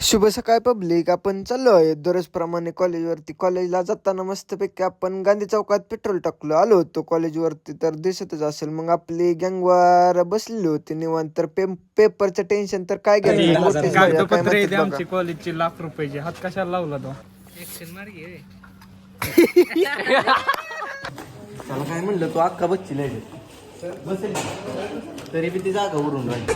शुभ सकाळ पब्लिक. आपण चाललो आहे दररोजप्रमाणे कॉलेजवरती. कॉलेजला जाताना मस्तपैकी आपण गांधी चौकात पेट्रोल टाकलो. आलो होतो कॉलेजवरती तर दिसतच असेल. मग आपली गँगवार बसलेली होती निवांत. तर पेपरचं टेन्शन तर काय घ्यायचं. मोठेच भैया काय कागदपत्र म्हणतात येते बघा. आमची कॉलेजची ₹1,00,000 हात कशाला लावला तो. त्याला काय म्हणलं तू अक्का बच्ची नाही बसेल तरी बी ती जागा उडून राहिली.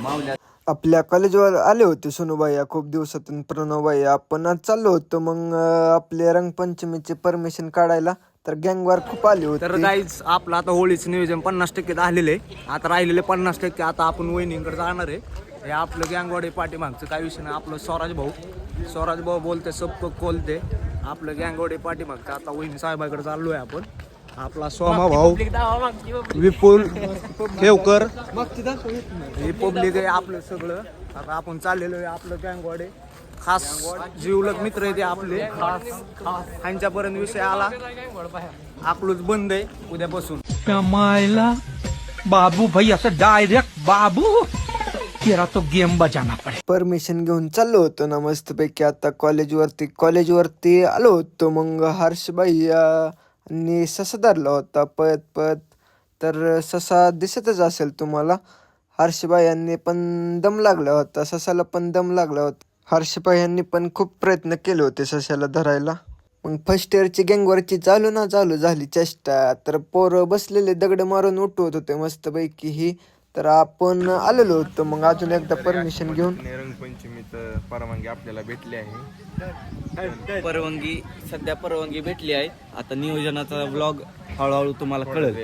मावल्या आपल्या कॉलेजवर आले होते सोनूबाई खूप दिवसातून. प्रणवबाई आपण आज चाललो होतो मग आपले रंगपंचमीचे परमिशन काढायला. तर गँगवार खूप आले तर होते. गाईज आपलं आता होळीचं नियोजन 50% झालेलं आहे. आता राहिलेले 50% आता आपण वहिनींकडे जाणार आहे. हे आपलं गँगवाडी पाठीमागचं काय विषय नाही. आपलं स्वराज भाऊ बोलते सबको खोलते. आपलं गँगवाडी पाठीमागचं आता वहिनी साहेबाकडे चाललो आहे आपण. आपला सोमा भाऊ विपुल ठेवकर हे पब्लिक आहे आपलं सगळं. आता आपण चाललेलो आहे आपलं गँगवाडी. खास जीवलग मित्र आहे ते आपले. ह्यांच्यापर्यंत विषय आला आपलंच बंद आहे उद्यापासून. मायला बाबू भाई असं डायरेक्ट बाबू तेरा तो गेम बजाना पडे. परमिशन घेऊन चाललो होतो ना मस्तपैकी आता कॉलेजवरती आलो होतो. मग हर्षबाई आणि ससा धरला होता पळत. तर ससा दिसतच असेल तुम्हाला. हर्षबाई यांनी पण दम लागला होता, ससाला पण दम लागला होता. हर्षबाई यांनी पण खूप प्रयत्न केले होते सशाला धरायला. मग फर्स्ट इयरची गँगवरची चालू झाली चेष्टा. तर पोरं बसलेले दगड मारून उठवत होते मस्तपैकी ही. तर आपण आलेलो होतो मग अजून एकदा परमिशन घेऊन. रंगपंचमीत परवानगी आपल्याला भेटली आहे. परवानगी भेटली आहे. आता नियोजनाचा व्लॉग हळूहळू तुम्हाला कळेल.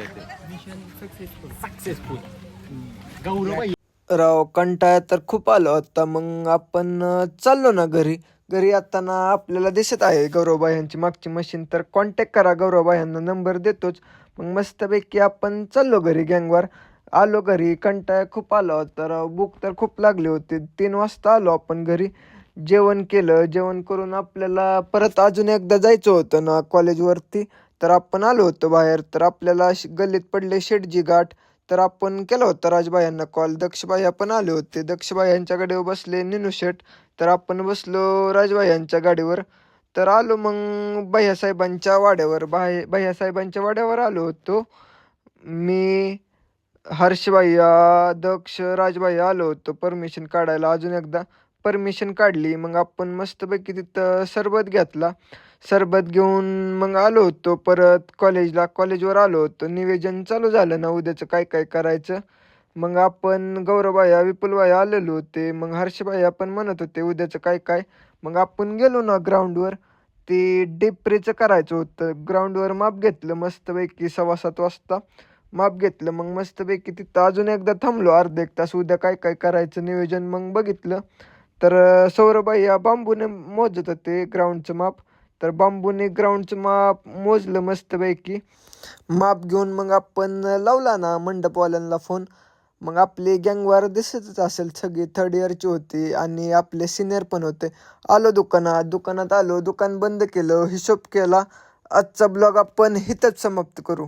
राव कंटाळा तर खूप आला होता. मग आपण चाललो ना घरी येताना आपल्याला दिसत आहे गौरवबाई यांची मागची मशीन. तर कॉन्टॅक्ट करा गौरवबाई यांना, नंबर देतोच. मग मस्तपैकी आपण चाललो घरी गँगवर. आलो घरी, कंटाळा खूप आला होता राव. भूक तर खूप लागली होती. 3 वाजता आलो आपण घरी. जेवण केलं. जेवण करून आपल्याला परत अजून एकदा जायचं होतं ना कॉलेजवरती. तर आपण आलो होतो बाहेर. तर आपल्याला गल्लीत पडले शेटजी घाट. तर आपण केलं होतं राजबाई यांना कॉल. दक्षबाई आपण आले होते. दक्षबाई यांच्या गाडीवर बसले निनू शेट. तर आपण बसलो राजबाई यांच्या गाडीवर. तर आलो मग भैयासाहेबांच्या वाड्यावर आलो होतो. मी हर्षबाई दक्ष राजबाई आलो होतो परमिशन काढायला. अजून एकदा परमिशन काढली. मग आपण मस्तपैकी तिथं सरबत घेऊन मग आलो होतो परत कॉलेजवर आलो होतो. निवेदन चालू झालं ना उद्याचं काय काय करायचं. मग आपण गौरवबाया विपुलबाया आलेलो होते. मग हर्षबाई आपण म्हणत होते उद्याचं काय काय. मग आपण गेलो ना ग्राउंडवर. ते डेप्रेचं करायचं होतं. ग्राउंडवर माप घेतलं मस्तपैकी 6:15 वाजता माप घेतलं. मग मस्तपैकी तिथं अजून एकदा थांबलो अर्धा एक तास. उद्या काय काय करायचं नियोजन मग बघितलं. तर सौरबाई या बांबूने मोजत होते ग्राउंडचं माप. तर बांबूने ग्राउंडचं माप मोजलं मस्तपैकी. माप घेऊन मग आपण लावला ना मंडपवाल्यांना फोन. मग आपली गँगवार दिसतच असेल सगळी 3rd इयरची होती आणि आपले सिनियर पण होते. आलो दुकानात आलो. दुकान बंद केलं, हिशोब केला. आजचा ब्लॉग आपण इथंच समाप्त करू.